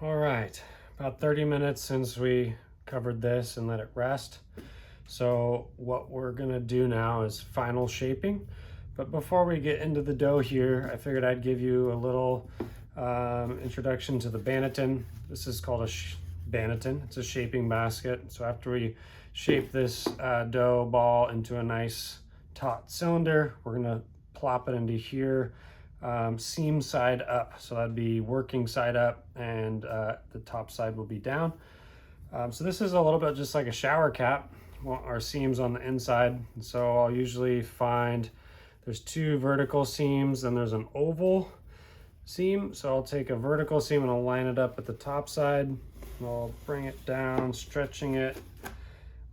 All right, about 30 minutes since we covered this and let it rest. So what we're gonna do now is final shaping. But before we get into the dough here, I figured I'd give you a little introduction to the banneton. This is called a banneton. It's a shaping basket. So after we shape this dough ball into a nice taut cylinder, we're gonna plop it into here, seam side up. So that'd be working side up, and the top side will be down. So this is a little bit just like a shower cap. Well, our seams on the inside. So I'll usually find there's two vertical seams and there's an oval seam. So I'll take a vertical seam and I'll line it up at the top side. I'll bring it down, stretching it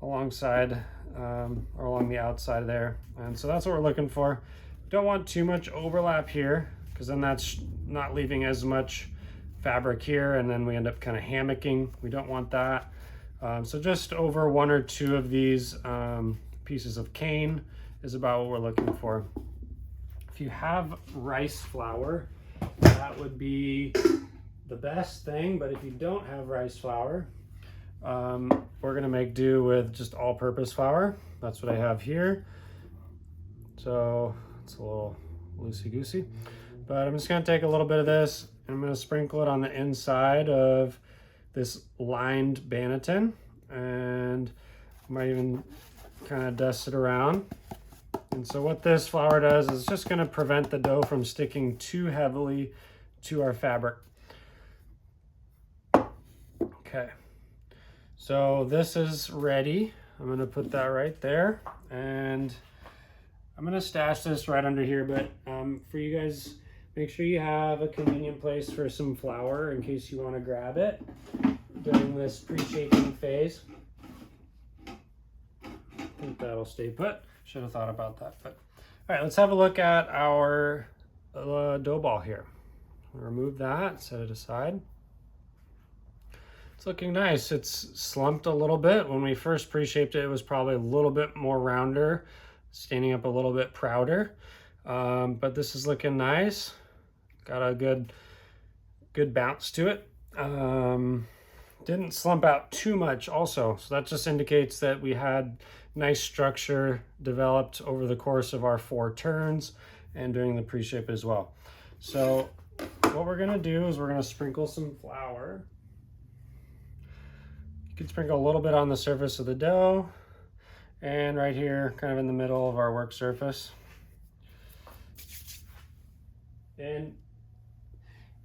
alongside or along the outside there. And so that's what we're looking for. Don't want too much overlap here, because then that's not leaving as much fabric here, and then we end up kind of hammocking. We don't want that. So just over one or two of these pieces of cane is about what we're looking for. If you have rice flour, that would be the best thing, but if you don't have rice flour, we're gonna make do with just all-purpose flour. That's what I have here. So it's a little loosey-goosey, but I'm just gonna take a little bit of this and I'm gonna sprinkle it on the inside of this lined banneton, and I might even kind of dust it around. And so what this flour does is just going to prevent the dough from sticking too heavily to our fabric. Okay, so this is ready. I'm going to put that right there, and I'm going to stash this right under here, but for you guys, make sure you have a convenient place for some flour in case you want to grab it during this pre-shaping phase. I think that'll stay put. Should have thought about that. But all right, let's have a look at our dough ball here. Remove that, set it aside. It's looking nice. It's slumped a little bit. When we first pre-shaped it, it was probably a little bit more rounder, standing up a little bit prouder. But this is looking nice. Got a good bounce to it. Didn't slump out too much also, so that just indicates that we had nice structure developed over the course of our 4 turns and during the pre-shape as well. So what we're gonna do is we're gonna sprinkle some flour. You can sprinkle a little bit on the surface of the dough and right here, kind of in the middle of our work surface. And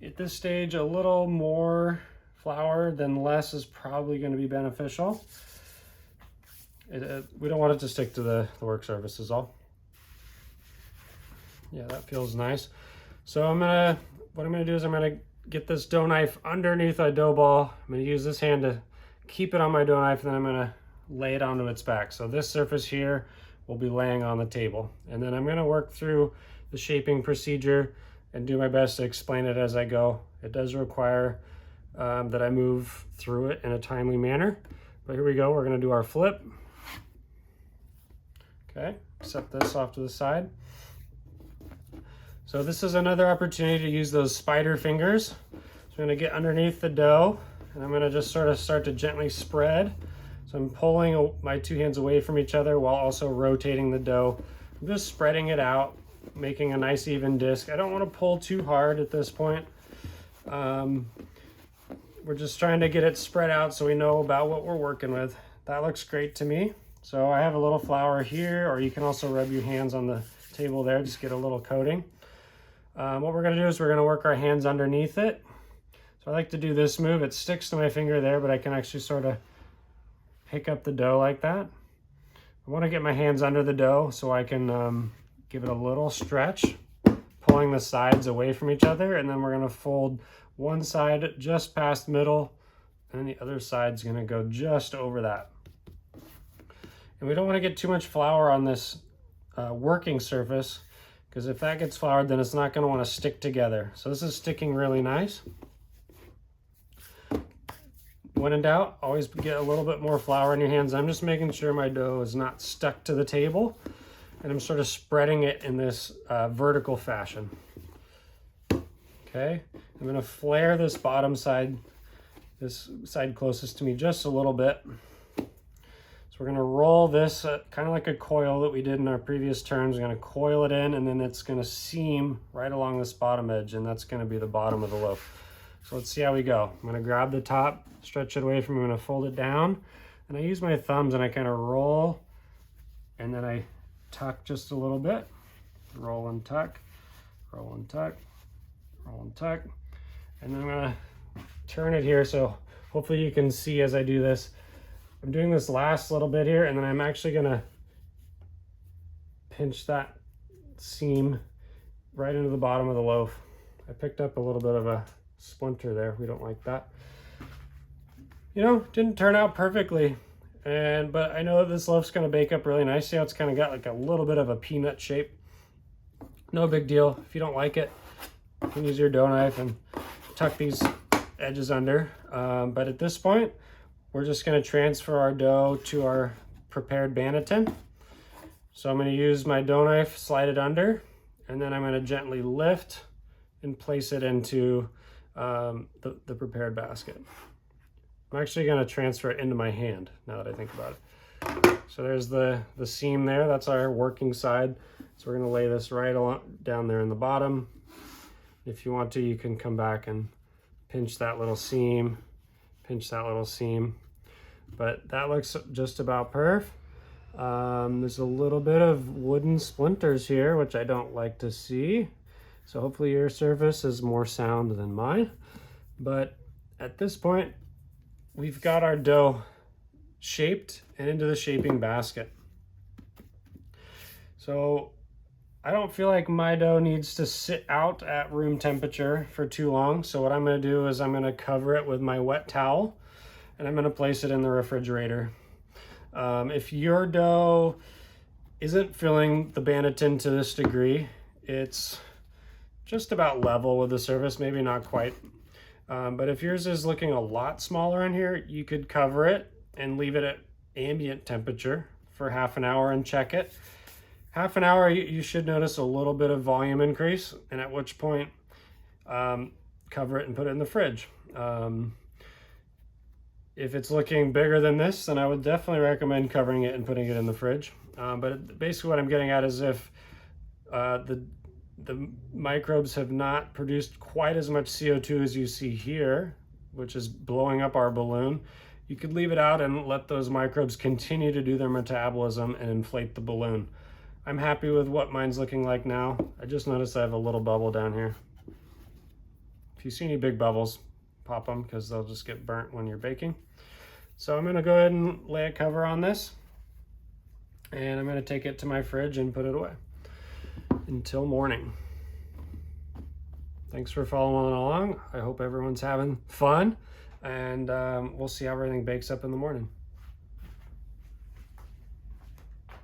at this stage, a little more flour than less is probably going to be beneficial. We don't want it to stick to the work surface is all. Yeah, that feels nice. So what I'm gonna do is I'm gonna get this dough knife underneath my dough ball. I'm gonna use this hand to keep it on my dough knife, and then I'm gonna lay it onto its back. So this surface here will be laying on the table. And then I'm gonna work through the shaping procedure and do my best to explain it as I go. It does require that I move through it in a timely manner. But here we go, we're gonna do our flip. Okay, set this off to the side. So this is another opportunity to use those spider fingers. So I'm gonna get underneath the dough, and I'm gonna just sort of start to gently spread. So I'm pulling my 2 hands away from each other while also rotating the dough. I'm just spreading it out, making a nice even disc. I don't wanna pull too hard at this point. We're just trying to get it spread out so we know about what we're working with. That looks great to me. So I have a little flour here, or you can also rub your hands on the table there, just get a little coating. What we're gonna do is we're gonna work our hands underneath it. So I like to do this move. It sticks to my finger there, but I can actually sort of pick up the dough like that. I wanna get my hands under the dough so I can give it a little stretch, pulling the sides away from each other, and then we're gonna fold one side just past middle, and the other side's gonna go just over that. And we don't wanna get too much flour on this working surface, because if that gets floured, then it's not gonna wanna stick together. So this is sticking really nice. When in doubt, always get a little bit more flour in your hands. I'm just making sure my dough is not stuck to the table, and I'm sort of spreading it in this vertical fashion. Okay, I'm gonna flare this bottom side this side closest to me just a little bit. So we're gonna roll this kind of like a coil that we did in our previous turns. We're gonna coil it in, and then it's gonna seam right along this bottom edge, and that's gonna be the bottom of the loaf. So let's see how we go. I'm gonna grab the top, stretch it away from me, I'm gonna fold it down, and I use my thumbs and I kind of roll, and then I tuck just a little bit. Roll and tuck, roll and tuck, roll and tuck. And then I'm gonna turn it here, so hopefully you can see as I do this. I'm doing this last little bit here, and then I'm actually gonna pinch that seam right into the bottom of the loaf. I picked up a little bit of a splinter there. We don't like that. You know, didn't turn out perfectly, but I know that this loaf's gonna bake up really nice. See how it's kind of got like a little bit of a peanut shape? No big deal. If you don't like it, you can use your dough knife and tuck these edges under. But at this point, we're just gonna transfer our dough to our prepared banneton. So I'm gonna use my dough knife, slide it under, and then I'm gonna gently lift and place it into the prepared basket. I'm actually gonna transfer it into my hand now that I think about it. So there's the seam there, that's our working side. So we're gonna lay this right down there in the bottom. If you want to, you can come back and pinch that little seam, pinch that little seam. But that looks just about perf. There's a little bit of wooden splinters here, which I don't like to see. So hopefully your surface is more sound than mine. But at this point, we've got our dough shaped and into the shaping basket. So I don't feel like my dough needs to sit out at room temperature for too long. So what I'm gonna do is I'm gonna cover it with my wet towel, and I'm gonna place it in the refrigerator. If your dough isn't filling the banneton to this degree, it's just about level with the surface, maybe not quite. But if yours is looking a lot smaller in here, you could cover it and leave it at ambient temperature for half an hour and check it. Half an hour, you should notice a little bit of volume increase, and at which point cover it and put it in the fridge. If it's looking bigger than this, then I would definitely recommend covering it and putting it in the fridge. But basically what I'm getting at is if the microbes have not produced quite as much CO2 as you see here, which is blowing up our balloon, you could leave it out and let those microbes continue to do their metabolism and inflate the balloon. I'm happy with what mine's looking like now. I just noticed I have a little bubble down here. If you see any big bubbles, pop them because they'll just get burnt when you're baking. So I'm gonna go ahead and lay a cover on this, and I'm gonna take it to my fridge and put it away until morning. Thanks for following along. I hope everyone's having fun, and we'll see how everything bakes up in the morning.